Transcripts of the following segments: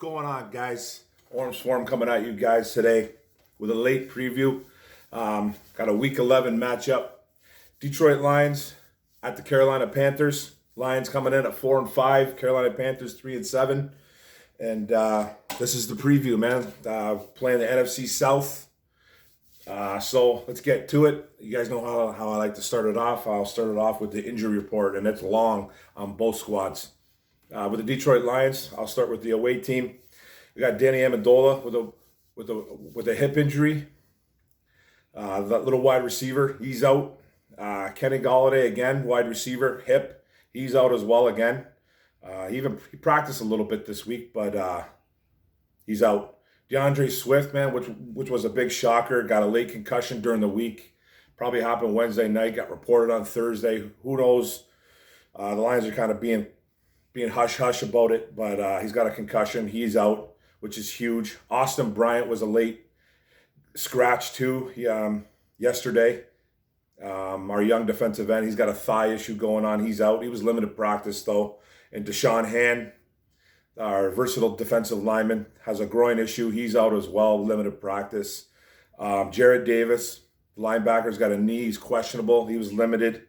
going on, guys? Orange Swarm coming at you guys today with a late preview. Got a Week 11 matchup. Detroit Lions at the Carolina Panthers. Lions coming in at 4-5. Carolina Panthers 3-7. And this is the preview, man. Playing the NFC South. So let's get to it. You guys know how I like to start it off. I'll start it off with the injury report, and it's long on both squads. With the Detroit Lions, I'll start with the away team. We got Danny Amendola with a hip injury. That little wide receiver, he's out. Kenny Golladay again, wide receiver, hip, he's out as well again. He practiced a little bit this week, but he's out. DeAndre Swift, man, which was a big shocker, got a late concussion during the week. Probably happened Wednesday night, got reported on Thursday. Who knows? The Lions are kind of being hush-hush about it, but he's got a concussion. He's out, which is huge. Austin Bryant was a late scratch, too, yesterday. Our young defensive end, he's got a thigh issue going on. He's out. He was limited practice, though. And Deshaun Hand, our versatile defensive lineman, has a groin issue. He's out as well, limited practice. Jarrett Davis, linebackers, got a knee. He's questionable. He was limited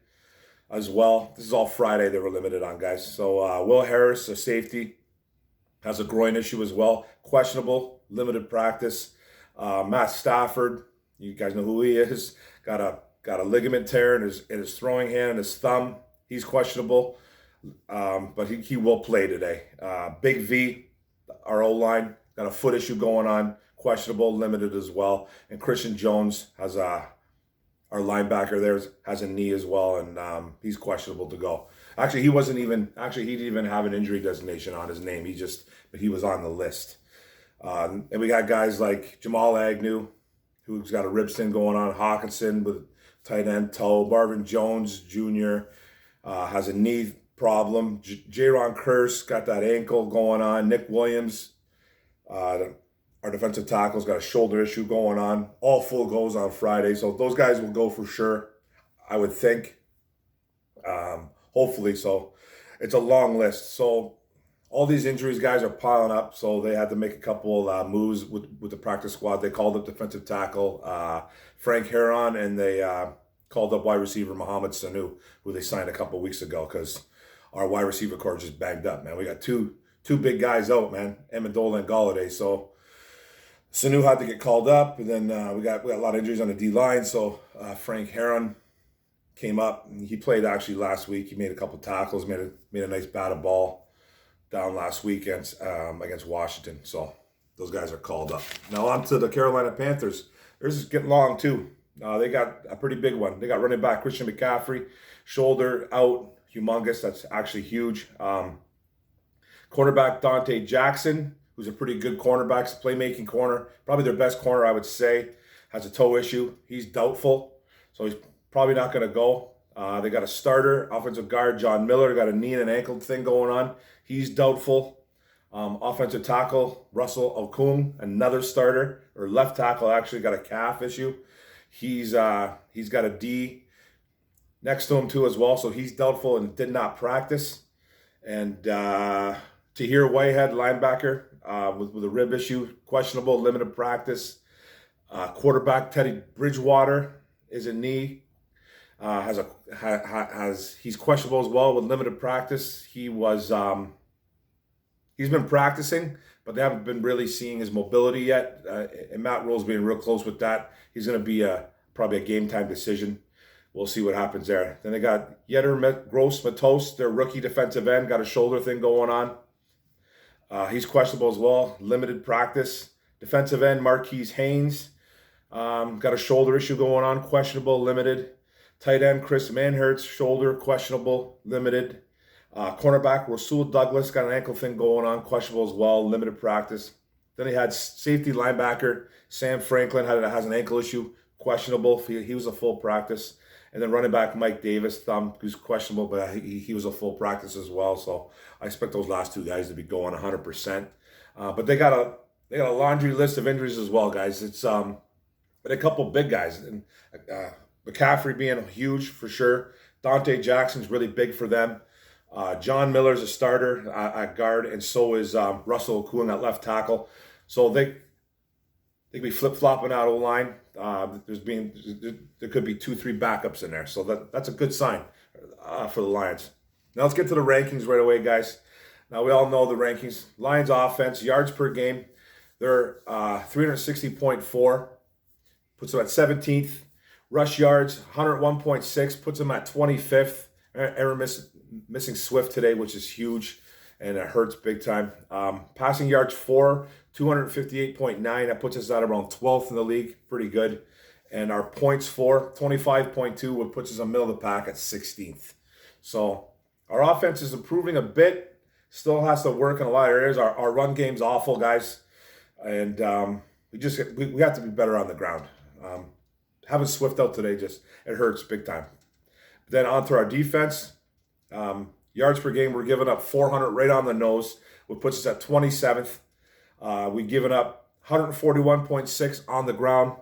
as well. This is all Friday they were limited on, guys. So Will Harris, a safety, has a groin issue as well. Questionable, limited practice. Matt Stafford, you guys know who he is, got a ligament tear in his throwing hand and his thumb. He's questionable, but he will play today. Big V, our O-line, got a foot issue going on, questionable, limited as well. And Christian Jones has our linebacker there has a knee as well, and he's questionable to go. Actually, he didn't even have an injury designation on his name. But he was on the list. And we got guys like Jamal Agnew, who's got a rib thing going on. Hawkinson with tight end toe. Marvin Jones Jr. Has a knee problem. Jaron Kearse got that ankle going on. Nick Williams, our defensive tackle's got a shoulder issue going on. All full goes on Friday. So those guys will go for sure, I would think. Hopefully so. It's a long list. So all these injuries, guys, are piling up. So they had to make a couple moves with the practice squad. They called up defensive tackle Frank Heron, and they called up wide receiver Mohamed Sanu, who they signed a couple weeks ago, because our wide receiver core just banged up, man. We got two big guys out, man, Amendola and Golladay. So Sanu had to get called up, and then we got a lot of injuries on the D-line, so Frank Heron came up. And he played actually last week. He made a couple tackles, made a nice batted ball down last week against Washington. So those guys are called up. Now on to the Carolina Panthers. Theirs is getting long too. They got a pretty big one. They got running back Christian McCaffrey, shoulder out, humongous. That's actually huge. Cornerback Dante Jackson, who's a pretty good cornerback, playmaking corner, probably their best corner, I would say, has a toe issue. He's doubtful, so he's probably not going to go. They got a starter, offensive guard John Miller, got a knee and an ankle thing going on. He's doubtful. Offensive tackle Russell Okung, another starter, or left tackle, actually got a calf issue. He's got a D next to him too as well, so he's doubtful and did not practice. And Tahir Whitehead, linebacker, with a rib issue, questionable, limited practice. Quarterback Teddy Bridgewater is a knee. He's questionable as well with limited practice. He's been practicing, but they haven't been really seeing his mobility yet. And Matt Rule's being real close with that. He's going to be probably a game time decision. We'll see what happens there. Then they got Yetur Gross-Matos, their rookie defensive end, got a shoulder thing going on. He's questionable as well, limited practice. Defensive end Marquise Haynes, got a shoulder issue going on, questionable, limited. Tight end Chris Manhertz, shoulder, questionable, limited. Cornerback Rasul Douglas, got an ankle thing going on, questionable as well, limited practice. Then they had safety linebacker Sam Franklin, has an ankle issue, questionable. He was a full practice. And then running back Mike Davis, thumb, who's questionable, but he was a full practice as well. So I expect those last two guys to be going 100%. But they got a laundry list of injuries as well, guys. It's but a couple big guys, and McCaffrey being huge for sure. Dante Jackson's really big for them. John Miller's a starter at guard, and so is Russell Okung at left tackle. So they could be flip-flopping out of the line. There could be 2-3 backups in there. So that's a good sign for the Lions. Now let's get to the rankings right away, guys. Now we all know the rankings. Lions offense, yards per game, they're 360.4, puts them at 17th. Rush yards, 101.6, puts them at 25th. Missing Swift today, which is huge, and it hurts big time. Passing yards 258.9. That puts us at around 12th in the league. Pretty good. And our points 25.2, which puts us in the middle of the pack at 16th. So our offense is improving a bit. Still has to work in a lot of areas. Our run game's awful, guys. And we have to be better on the ground. Having Swift out today, it hurts big time. Then on to our defense. Yards per game, we're giving up 400 right on the nose, which puts us at 27th. We've given up 141.6 on the ground.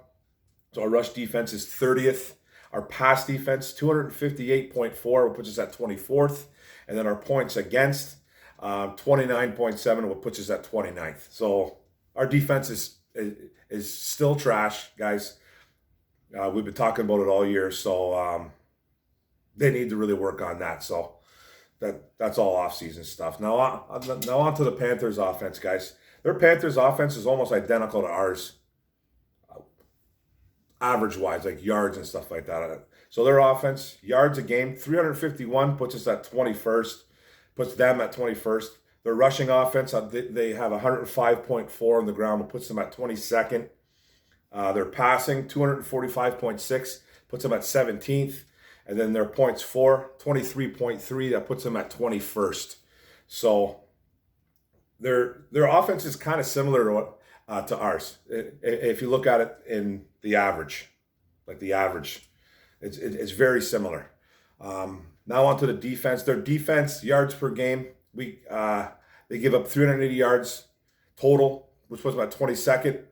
So our rush defense is 30th. Our pass defense, 258.4, which puts us at 24th. And then our points against, 29.7, which puts us at 29th. So our defense is still trash, guys. We've been talking about it all year, so they need to really work on that. So that's all off-season stuff. Now on to the Panthers offense, guys. Their Panthers offense is almost identical to ours, average-wise, like yards and stuff like that. So their offense, yards a game, 351, puts us at 21st, puts them at 21st. Their rushing offense, they have 105.4 on the ground, but puts them at 22nd. Their passing, 245.6, puts them at 17th. And then their points 23.3, that puts them at 21st. So their offense is kind of similar to ours. If you look at it in the average, it's very similar. Now on to the defense. Their defense, yards per game, they give up 380 yards total, which puts them at 22nd.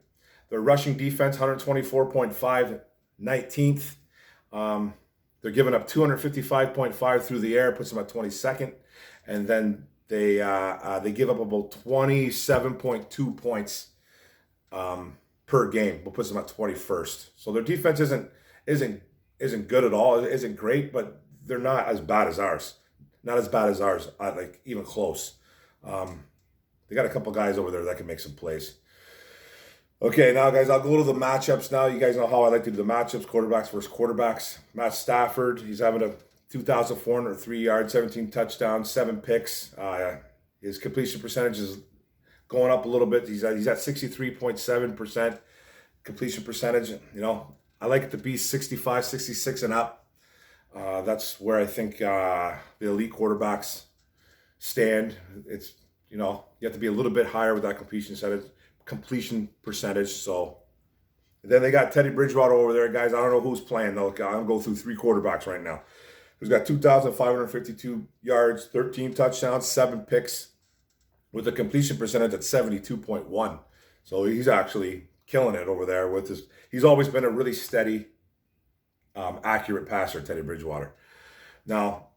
Their rushing defense, 124.5, 19th. They're giving up 255.5 through the air, puts them at 22nd. And then they give up about 27.2 points per game, but puts them at 21st. So their defense isn't good at all. It isn't great, but they're not as bad as ours. Not as bad as ours, like even close. They got a couple guys over there that can make some plays. Okay, now, guys, I'll go to the matchups now. You guys know how I like to do the matchups, quarterbacks versus quarterbacks. Matt Stafford, he's having a 2,403 yards, 17 touchdowns, 7 picks. His completion percentage is going up a little bit. He's at 63.7% completion percentage. You know, I like it to be 65, 66 and up. That's where I think the elite quarterbacks stand. It's, you have to be a little bit higher with that completion percentage. So then they got Teddy Bridgewater over there, guys. I don't know who's playing though. I'm gonna go through 3 quarterbacks right now. Who's got 2,552 yards, 13 touchdowns, 7 picks, with a completion percentage at 72.1. So he's actually killing it over there with his. He's always been a really steady, accurate passer, Teddy Bridgewater. Now,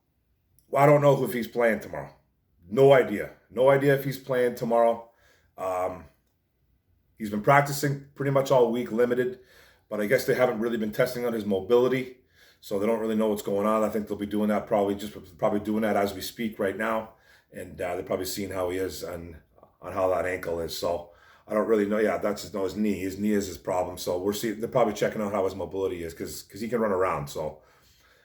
I don't know if he's playing tomorrow. No idea if he's playing tomorrow. He's been practicing pretty much all week, limited, but I guess they haven't really been testing on his mobility, so they don't really know what's going on. I think they'll be doing that probably doing that as we speak right now, and they're probably seeing how he is and on how that ankle is. So I don't really know. Yeah, that's his knee. His knee is his problem. So they're probably checking out how his mobility is because he can run around. So,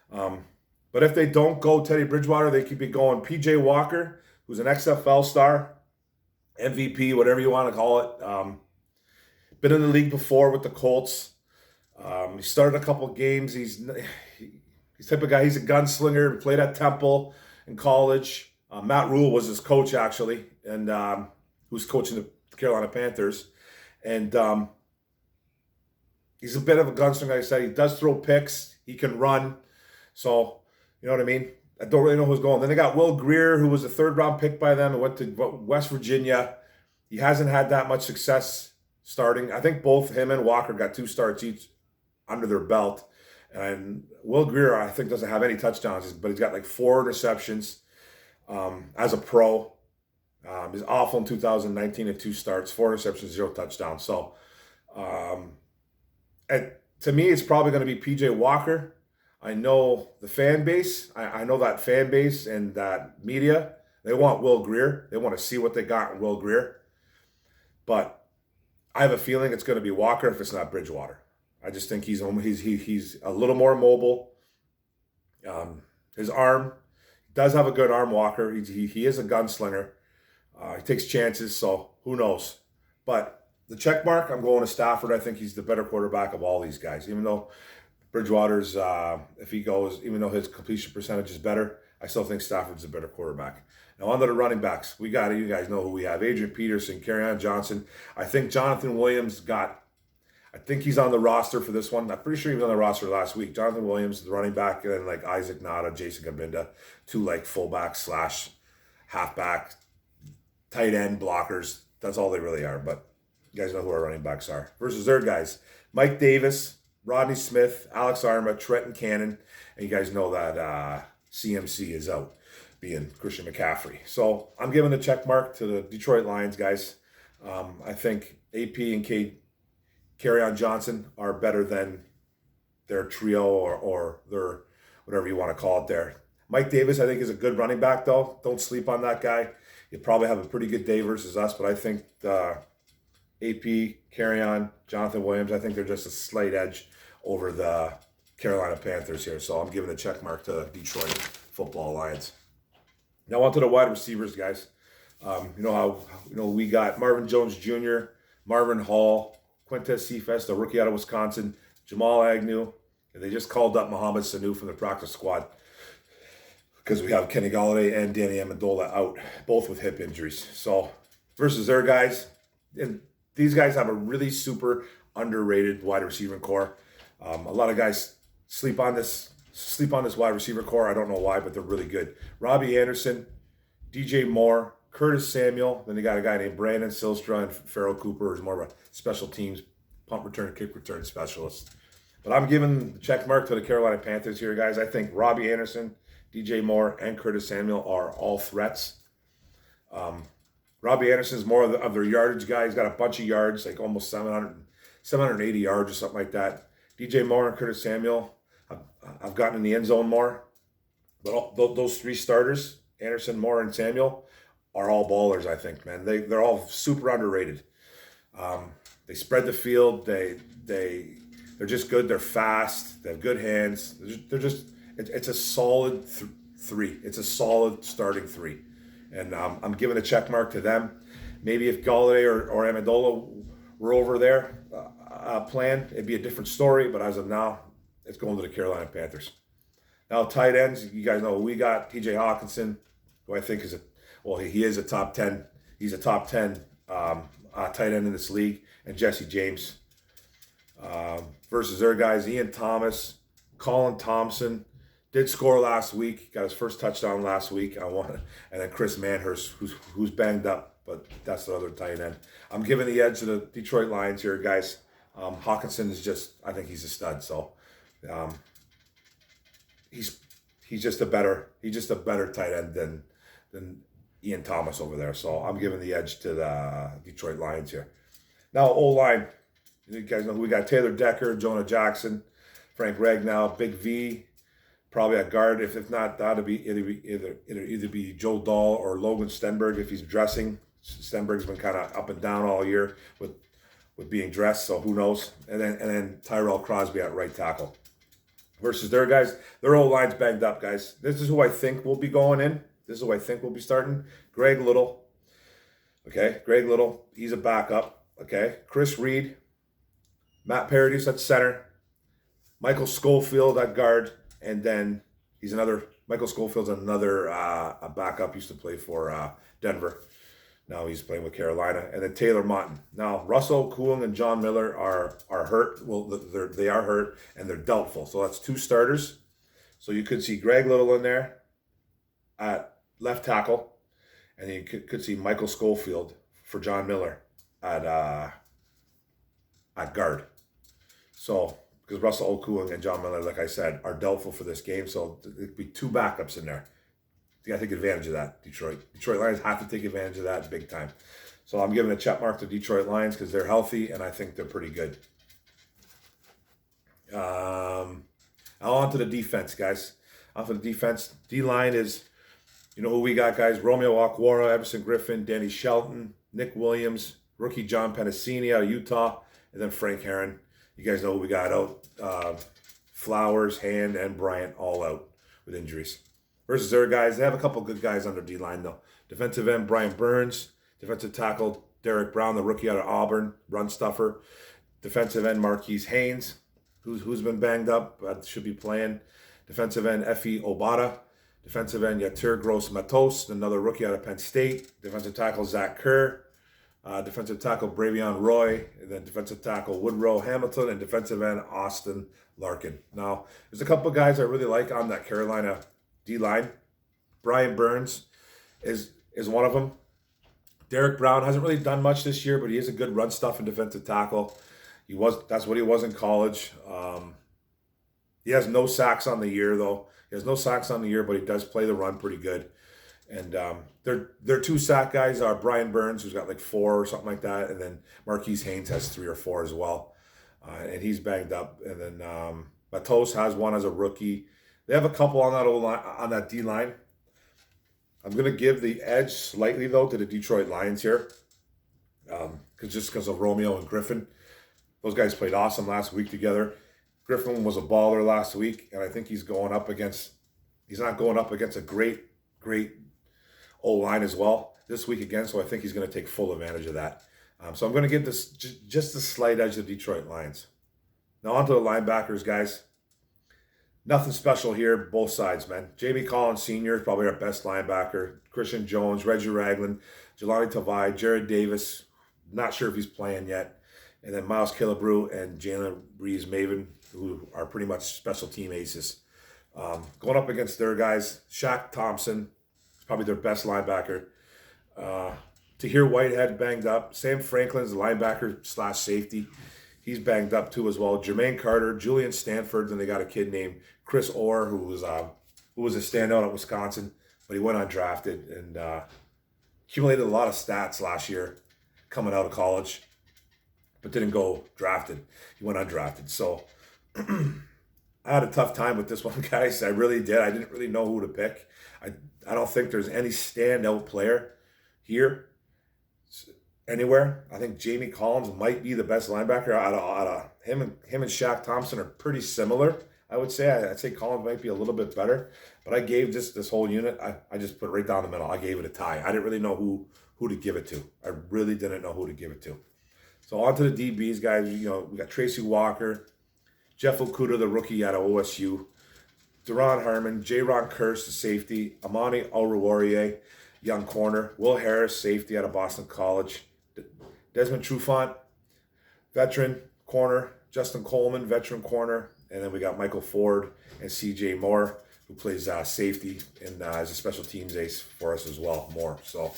but if they don't go Teddy Bridgewater, they could be going PJ Walker, who's an XFL star, MVP, whatever you want to call it. Been in the league before with the Colts. He started a couple of games. He's the type of guy. He's a gunslinger. He played at Temple in college. Matt Rule was his coach, actually, and who's coaching the Carolina Panthers. And he's a bit of a gunslinger, like I said. He does throw picks. He can run. So, you know what I mean? I don't really know who's going. Then they got Will Greer, who was a 3rd-round pick by them and went to West Virginia. He hasn't had that much success starting. I think both him and Walker got 2 starts each under their belt. And Will Greer, I think, doesn't have any touchdowns, but he's got like 4 interceptions. as a pro. He's awful in 2019 at 2 starts, 4 interceptions, 0 touchdowns. So, and to me, it's probably going to be PJ Walker. I know the fan base. I know that fan base and that media. They want Will Grier. They want to see what they got in Will Grier. But I have a feeling it's going to be Walker if it's not Bridgewater. I just think he's a little more mobile. His arm does have a good arm, Walker. He is a gunslinger. He takes chances, so who knows? But the check mark, I'm going to Stafford. I think he's the better quarterback of all these guys. Even though Bridgewater's, if he goes, even though his completion percentage is better, I still think Stafford's a better quarterback. Now, on to the running backs. You guys know who we have. Adrian Peterson, Kerryon Johnson. I think Jonathan Williams I think he's on the roster for this one. I'm pretty sure he was on the roster last week. Jonathan Williams, the running back, and like Isaac Nada, Jason Gabinda, 2 like fullback / halfback, tight end blockers. That's all they really are. But you guys know who our running backs are. Versus their guys, Mike Davis, Rodney Smith, Alex Arma, Trenton Cannon, and you guys know that CMC is out, being Christian McCaffrey. So I'm giving the check mark to the Detroit Lions guys. I think AP and Kerryon Johnson are better than their trio or their whatever you want to call it there. Mike Davis, I think, is a good running back, though. Don't sleep on that guy. He'll probably have a pretty good day versus us, but I think AP, Kerryon, Jonathan Williams, I think they're just a slight edge over the Carolina Panthers here. So I'm giving a check mark to Detroit Football Lions. Now on to the wide receivers, guys. We got Marvin Jones Jr., Marvin Hall, Quintez Cephas, the rookie out of Wisconsin, Jamal Agnew, and they just called up Mohamed Sanu from the practice squad because we have Kenny Golladay and Danny Amendola out, both with hip injuries. So versus their guys, and these guys have a really super underrated wide receiver core. A lot of guys sleep on this wide receiver core. I don't know why, but they're really good. Robbie Anderson, DJ Moore, Curtis Samuel. Then they got a guy named Brandon Silstra and Farrell Cooper, who's more of a special teams punt return, kick return specialist. But I'm giving the check mark to the Carolina Panthers here, guys. I think Robbie Anderson, DJ Moore, and Curtis Samuel are all threats. Robbie Anderson is more of their yardage guy. He's got a bunch of yards, like almost 780 yards or something like that. DJ Moore and Curtis Samuel, I've gotten in the end zone more. But those 3 starters, Anderson, Moore, and Samuel, are all ballers, I think, man. They're all super underrated. They spread the field. They're just good. They're fast. They have good hands. It's a solid 3. It's a solid starting 3. And I'm giving a check mark to them. Maybe if Golladay or Amendola were over there playing, it'd be a different story. But as of now, it's going to the Carolina Panthers. Now, tight ends, you guys know we got TJ Hawkinson, who I think he is a top 10. He's a top 10 tight end in this league, and Jesse James. Versus their guys, Ian Thomas, Colin Thompson, did score last week, got his first touchdown last week. And then Chris Manhurst, who's banged up, but that's the other tight end. I'm giving the edge to the Detroit Lions here, guys. Hawkinson is I think he's a stud. So he's just a better tight end than Ian Thomas over there. So I'm giving the edge to the Detroit Lions here. Now O-line, you guys know we got Taylor Decker, Jonah Jackson, Frank Ragnow, Big V, probably at guard. If not, that'll be either be Joe Dahl or Logan Stenberg if he's dressing. Stenberg's been kind of up and down all year with being dressed, so who knows? And then Tyrell Crosby at right tackle. Versus their guys, their O-line's banged up, guys. This is who I think will be going in. This is who I think will be starting. Greg Little. Okay, Greg Little, he's a backup. Okay, Chris Reed, Matt Paradis at center, Michael Schofield at guard, and then Michael Schofield's another a backup, used to play for Denver. Now he's playing with Carolina. And then Taylor Motton. Now, Russell Kuhn and John Miller are hurt. Well, they are hurt, and they're doubtful. So that's 2 starters. So you could see Greg Little in there at left tackle, and you could see Michael Schofield for John Miller at guard. So, because Russell Okung and John Miller, like I said, are doubtful for this game, so it'd be 2 backups in there. You got to take advantage of that, Detroit. Detroit Lions have to take advantage of that big time. So I'm giving a check mark to Detroit Lions because they're healthy, and I think they're pretty good. Now on to the defense, guys. On to the defense. D-line is, you know who we got, guys? Romeo Okwara, Everson Griffin, Danny Shelton, Nick Williams, rookie John Pennicini out of Utah, and then Frank Herron. You guys know who we got out. Flowers, Hand, and Bryant all out with injuries. Versus their guys, they have a couple good guys on their D-line, though. Defensive end, Brian Burns. Defensive tackle, Derek Brown, the rookie out of Auburn, run stuffer. Defensive end, Marquise Haynes, who's been banged up, but should be playing. Defensive end, Effie Obata. Defensive end, Yatir Gross-Matos, another rookie out of Penn State. Defensive tackle, Zach Kerr. Defensive tackle, Bravion Roy. And then defensive tackle, Woodrow Hamilton. And defensive end, Austin Larkin. Now, there's a couple guys I really like on that Carolina D-line. Brian Burns is one of them. Derek Brown hasn't really done much this year, but he is a good run stuff and defensive tackle. That's what he was in college. He has no sacks on the year, though. He has no sacks on the year, but he does play the run pretty good. And their two sack guys are Brian Burns, who's got like 4 or something like that, and then Marquise Haynes has 3 or 4 as well, and he's banged up. And then Matos has one as a rookie. They have a couple on that D line. I'm going to give the edge slightly, though, to the Detroit Lions here, because of Romeo and Griffin. Those guys played awesome last week together. Griffin was a baller last week, and I think he's not going up against a great O-line as well this week again, so I think he's going to take full advantage of that. So I'm going to give this just a slight edge to the Detroit Lions. Now on to the linebackers, guys. Nothing special here, both sides, man. Jamie Collins Sr. is probably our best linebacker. Christian Jones, Reggie Ragland, Jelani Tavai, Jared Davis. Not sure if he's playing yet. And then Miles Killebrew and Jalen Reeves-Maven, who are pretty much special team aces. Going up against their guys, Shaq Thompson, probably their best linebacker. Tahir Whitehead banged up. Sam Franklin's the linebacker / safety. He's banged up too as well. Jermaine Carter, Julian Stanford, and they got a kid named Chris Orr who was a standout at Wisconsin, but he went undrafted and accumulated a lot of stats last year coming out of college, but didn't go drafted. He went undrafted. So I had a tough time with this one, guys. I really did. I didn't really know who to pick. I don't think there's any standout player here anywhere. I think Jamie Collins might be the best linebacker out of him and Shaq Thompson are pretty similar. I would say I'd say Collins might be a little bit better, but I gave this whole unit. I just put it right down the middle. I gave it a tie. I didn't really know who to give it to. I really didn't know who to give it to. So on to the DBs, guys. We got Tracy Walker, Jeff Okuda, the rookie out of OSU, Deron Harmon, J-Ron Kearse, the safety, Amani Oruwariye, young corner, Will Harris, safety out of Boston College, Desmond Trufant, veteran corner, Justin Coleman, veteran corner, and then we got Michael Ford and C.J. Moore, who plays safety and as a special teams ace for us as well, Moore. So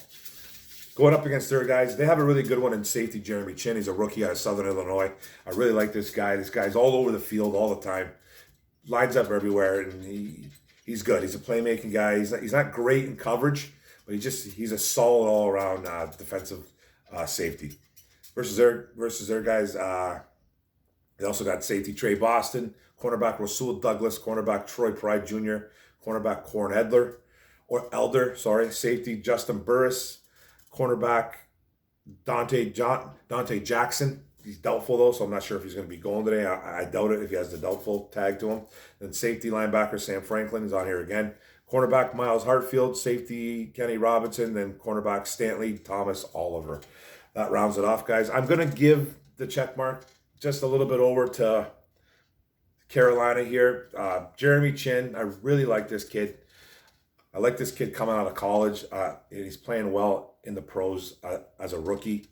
going up against their guys, they have a really good one in safety, Jeremy Chen. He's a rookie out of Southern Illinois. I really like this guy. This guy's all over the field all the time, lines up everywhere, and he's good. He's a playmaking guy. He's not great in coverage, but he's a solid all-around defensive safety. Versus their guys, they also got safety Trey Boston, cornerback Rasul Douglas, cornerback Troy Pride Jr., cornerback Corn Elder, safety Justin Burris, cornerback Dante Jackson. He's doubtful though, so I'm not sure if he's going to be going today. I doubt it if he has the doubtful tag to him. Then safety linebacker Sam Franklin is on here again. Cornerback Miles Hartfield, safety Kenny Robinson, then cornerback Stanley Thomas Oliver. That rounds it off, guys. I'm going to give the check mark just a little bit over to Carolina here. Jeremy Chin, I really like this kid. I like this kid coming out of college. He's playing well in the pros as a rookie.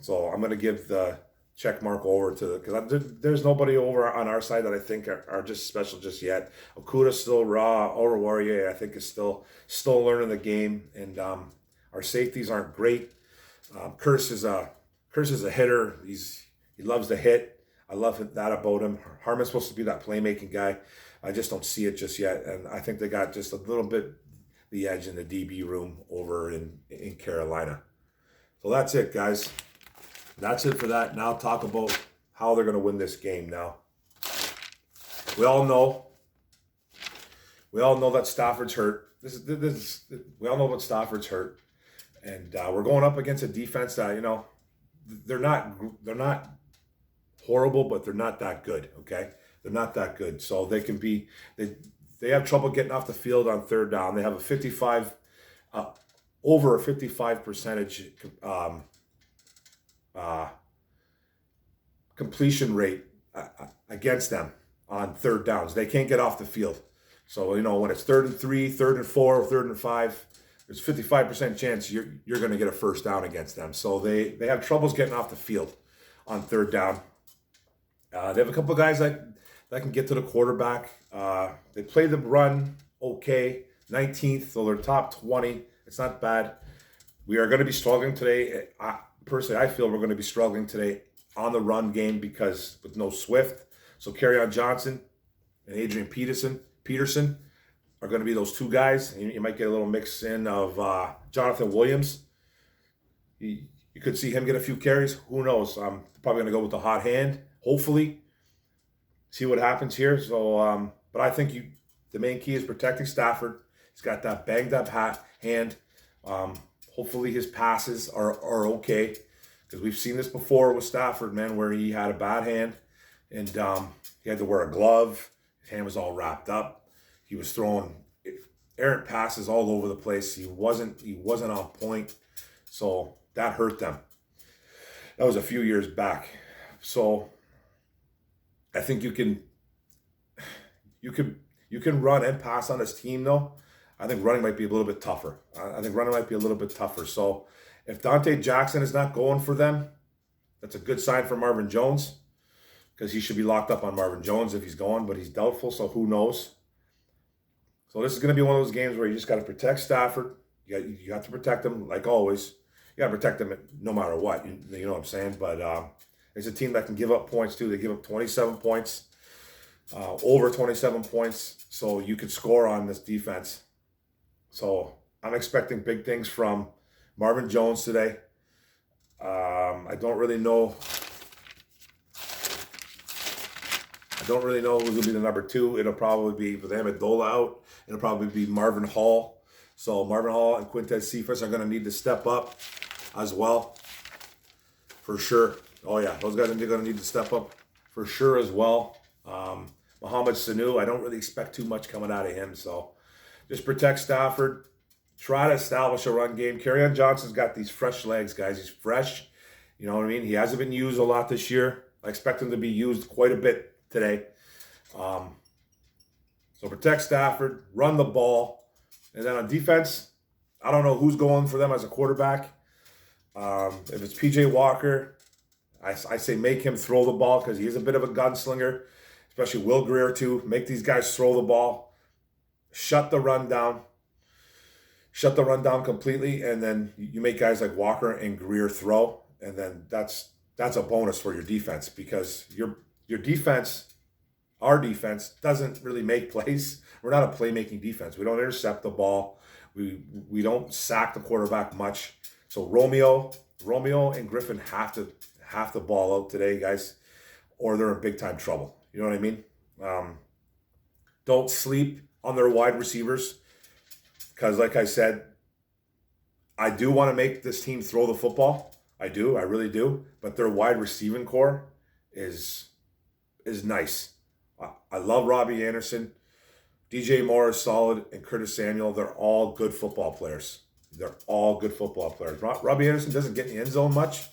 So I'm going to give the check mark over to because there's nobody over on our side that I think are just special just yet. Okuda's still raw. Oruwariye, I think, is still learning the game, and our safeties aren't great. Kearse is a hitter. He loves to hit. I love that about him. Harmon's supposed to be that playmaking guy. I just don't see it just yet, and I think they got just a little bit the edge in the DB room over in Carolina. So that's it, guys. That's it for that. Now talk about how they're going to win this game now. We all know that Stafford's hurt. We all know that Stafford's hurt. And we're going up against a defense that, they're not horrible, but they're not that good, okay? They're not that good. So they have trouble getting off the field on third down. They have over a 55 percentage completion rate against them on third downs. They can't get off the field. So, when it's 3rd and 3, 3rd and 4, 3rd and 5, there's 55% chance you're going to get a first down against them. So they have troubles getting off the field on third down. They have a couple of guys that can get to the quarterback. They play the run okay, 19th, so they're top 20. It's not bad. We are going to be struggling today. Personally, I feel we're going to be struggling today on the run game because with no Swift. So Kerryon Johnson and Adrian Peterson are going to be those two guys. You might get a little mix in of Jonathan Williams. You could see him get a few carries. Who knows? I'm probably going to go with the hot hand. Hopefully, see what happens here. So, but I think the main key is protecting Stafford. He's got that banged up hand. Hopefully his passes are okay, because we've seen this before with Stafford, man, where he had a bad hand and he had to wear a glove. His hand was all wrapped up. He was throwing errant passes all over the place. He wasn't on point, so that hurt them. That was a few years back. So I think you can run and pass on this team, though. I think running might be a little bit tougher. So if Dante Jackson is not going for them, that's a good sign for Marvin Jones, because he should be locked up on Marvin Jones if he's going, but he's doubtful, so who knows. So this is going to be one of those games where you just got to protect Stafford. You have to protect him, like always. You got to protect him no matter what. You know what I'm saying? But it's a team that can give up points, too. They give up 27 points, over 27 points. So you could score on this defense. So I'm expecting big things from Marvin Jones today. I don't really know who's going to be the number 2. It'll probably be, with Amendola out, it'll probably be Marvin Hall. So Marvin Hall and Quintez Cephas are going to need to step up as well, for sure. Oh, yeah, those guys are going to need to step up for sure as well. Mohamed Sanu, I don't really expect too much coming out of him. So just protect Stafford. Try to establish a run game. Kerryon Johnson's got these fresh legs, guys. He's fresh. You know what I mean? He hasn't been used a lot this year. I expect him to be used quite a bit today. So protect Stafford, run the ball. And then on defense, I don't know who's going for them as a quarterback. If it's PJ Walker, I say make him throw the ball, because he is a bit of a gunslinger, especially Will Grier too. Make these guys throw the ball. Shut the run down completely, and then you make guys like Walker and Grier throw, and then that's a bonus for your defense, because your defense, our defense, doesn't really make plays. We're not a playmaking defense. We don't intercept the ball. We don't sack the quarterback much. So Romeo and Griffin have to ball out today, guys, or they're in big time trouble. You know what I mean? Don't sleep on their wide receivers, because like I said, I do want to make this team throw the football. I really do. But their wide receiving core is nice. I love Robbie Anderson. DJ Moore is solid, and Curtis Samuel. They're all good football players. Robbie Anderson doesn't get in the end zone much,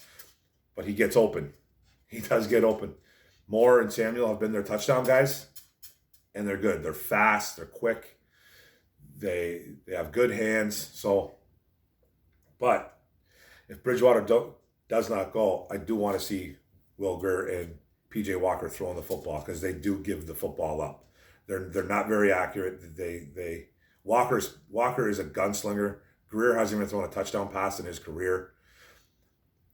but he gets open. He does get open. Moore and Samuel have been their touchdown guys, and they're good. They're fast. They're quick. They have good hands. So, but if Bridgewater does not go, I do want to see Will Grier and PJ Walker throwing the football, because they do give the football up. They're not very accurate. Walker is a gunslinger. Grier hasn't even thrown a touchdown pass in his career.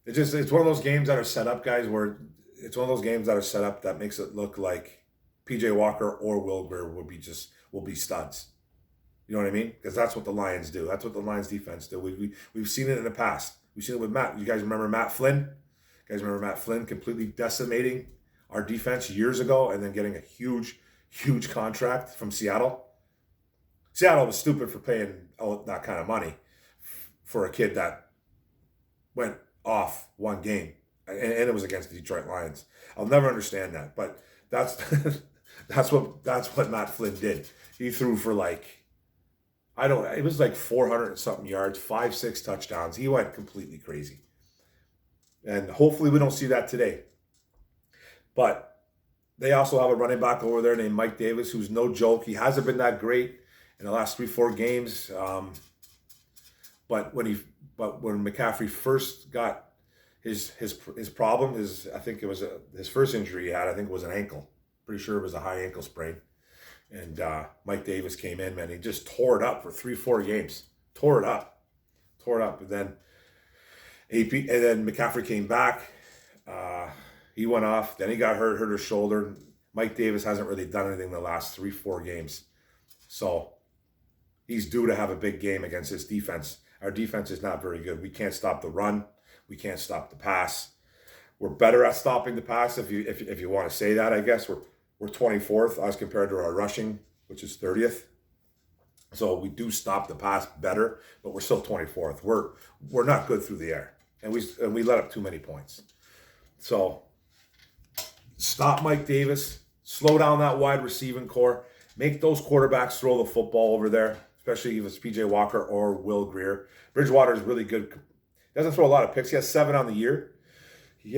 It's one of those games that are set up, guys, that makes it look like PJ Walker or Will Grier will be studs. You know what I mean? Because that's what the Lions do. That's what the Lions defense do. We've seen it in the past. We've seen it with Matt. You guys remember Matt Flynn? You guys remember Matt Flynn completely decimating our defense years ago and then getting a huge, huge contract from Seattle? Seattle was stupid for paying that kind of money for a kid that went off one game. And it was against the Detroit Lions. I'll never understand that. But that's that's what Matt Flynn did. He threw for it was like 400 and something yards, 5-6 touchdowns. He went completely crazy. And hopefully we don't see that today. But they also have a running back over there named Mike Davis, who's no joke. He hasn't been that great in the last 3-4 games. But when McCaffrey first got his problem, I think it was his first injury he had, I think it was an ankle. Pretty sure it was a high ankle sprain. And Mike Davis came in, man. He just tore it up for 3-4 games. Tore it up. And then McCaffrey came back. He went off. Then he got hurt his shoulder. Mike Davis hasn't really done anything in the last 3-4 games. So he's due to have a big game against this defense. Our defense is not very good. We can't stop the run. We can't stop the pass. We're better at stopping the pass, if you want to say that, I guess. We're 24th as compared to our rushing, which is 30th. So we do stop the pass better, but we're still 24th. We're not good through the air, and we let up too many points. So stop Mike Davis, slow down that wide receiving core, make those quarterbacks throw the football over there, especially if it's PJ Walker or Will Grier. Bridgewater is really good. He doesn't throw a lot of picks. He has 7 on the year. But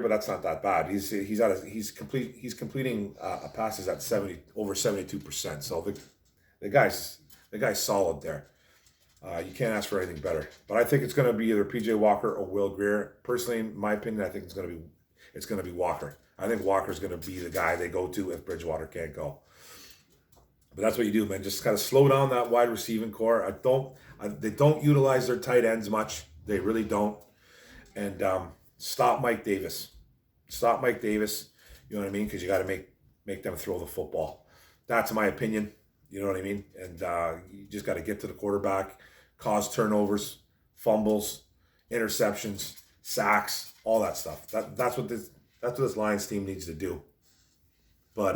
that's not that bad. He's completing passes at over 72%. So the guy's solid there. You can't ask for anything better. But I think it's going to be either PJ Walker or Will Grier. Personally, in my opinion, I think it's going to be Walker. I think Walker's going to be the guy they go to if Bridgewater can't go. But that's what you do, man. Just kind of slow down that wide receiving core. They don't utilize their tight ends much. They really don't. And stop Mike Davis. Stop Mike Davis. You know what I mean? Because you got to make them throw the football. That's my opinion. You know what I mean? And you just got to get to the quarterback, cause turnovers, fumbles, interceptions, sacks, all that stuff. That's what this Lions team needs to do. But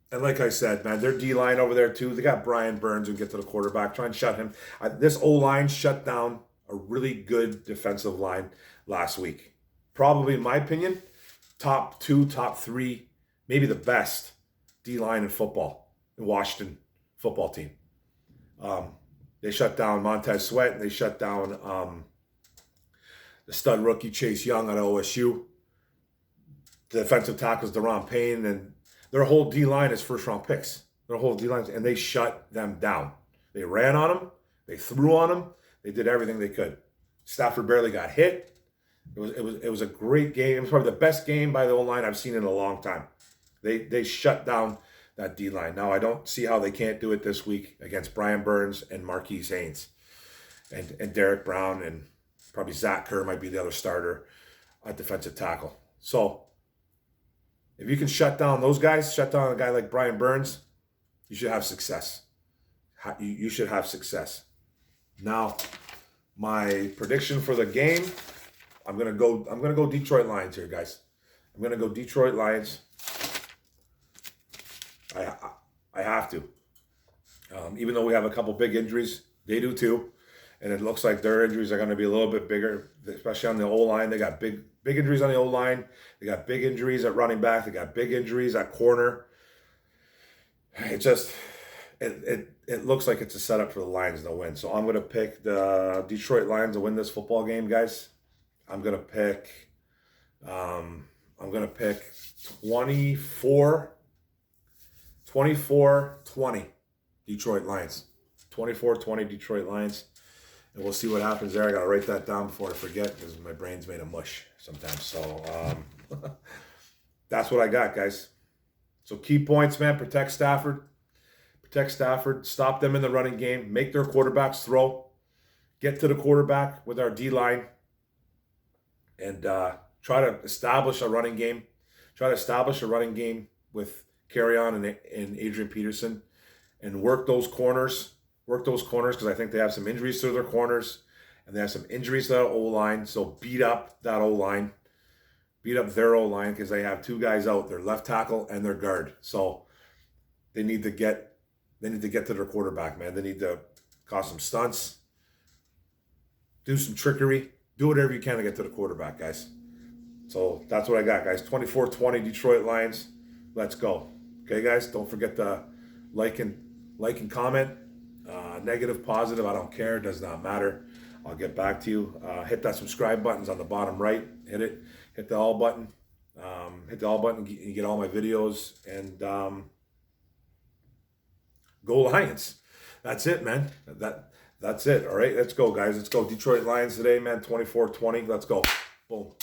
and like I said, man, their D-line over there too. They got Brian Burns who can get to the quarterback. Try and shut him. This O-line shut down a really good defensive line last week. Probably, in my opinion, top 2, top 3, maybe the best D-line in football, in Washington football team. They shut down Montez Sweat, and they shut down the stud rookie Chase Young at OSU. The defensive tackles Deron Payne, and their whole D-line is first-round picks. Their whole D-line, and they shut them down. They ran on them. They threw on them. They did everything they could. Stafford barely got hit. It was a great game. It was probably the best game by the O-line I've seen in a long time. They shut down that D-line. Now, I don't see how they can't do it this week against Brian Burns and Marquise Haynes and Derek Brown, and probably Zach Kerr might be the other starter at defensive tackle. So if you can shut down those guys, shut down a guy like Brian Burns, you should have success. You should have success. Now, my prediction for the game, I'm gonna go Detroit Lions here, guys. I'm gonna go Detroit Lions. I have to. Even though we have a couple big injuries, they do too. And it looks like their injuries are going to be a little bit bigger, especially on the O-line. They got big injuries on the O-line. They got big injuries at running back. They got big injuries at corner. It looks like it's a setup for the Lions to win. So I'm going to pick the Detroit Lions to win this football game, guys. I'm going to pick 24-20 Detroit Lions. 24-20 Detroit Lions. And we'll see what happens there. I got to write that down before I forget because my brain's made a mush sometimes. So that's what I got, guys. So key points, man. Protect Stafford. Stop them in the running game. Make their quarterbacks throw. Get to the quarterback with our D-line. And try to establish a running game. With Carry-On and Adrian Peterson, and work those corners. Work those corners because I think they have some injuries to their corners, and they have some injuries to that O-line. So beat up that O-line. Beat up their O-line because they have two guys out, their left tackle and their guard. So they need to get to their quarterback, man. They need to cause some stunts, do some trickery, do whatever you can to get to the quarterback, guys. So that's what I got, guys. 24-20 Detroit Lions. Let's go. Okay, guys, don't forget to like and comment. Negative, positive, I don't care. It does not matter. I'll get back to you. Hit that subscribe button's on the bottom right. Hit it. Hit the all button. Hit the all button. You get all my videos. And go Lions. That's it, man. That's it. All right, let's go, guys. Let's go. Detroit Lions today, man. 24-20. Let's go. Boom.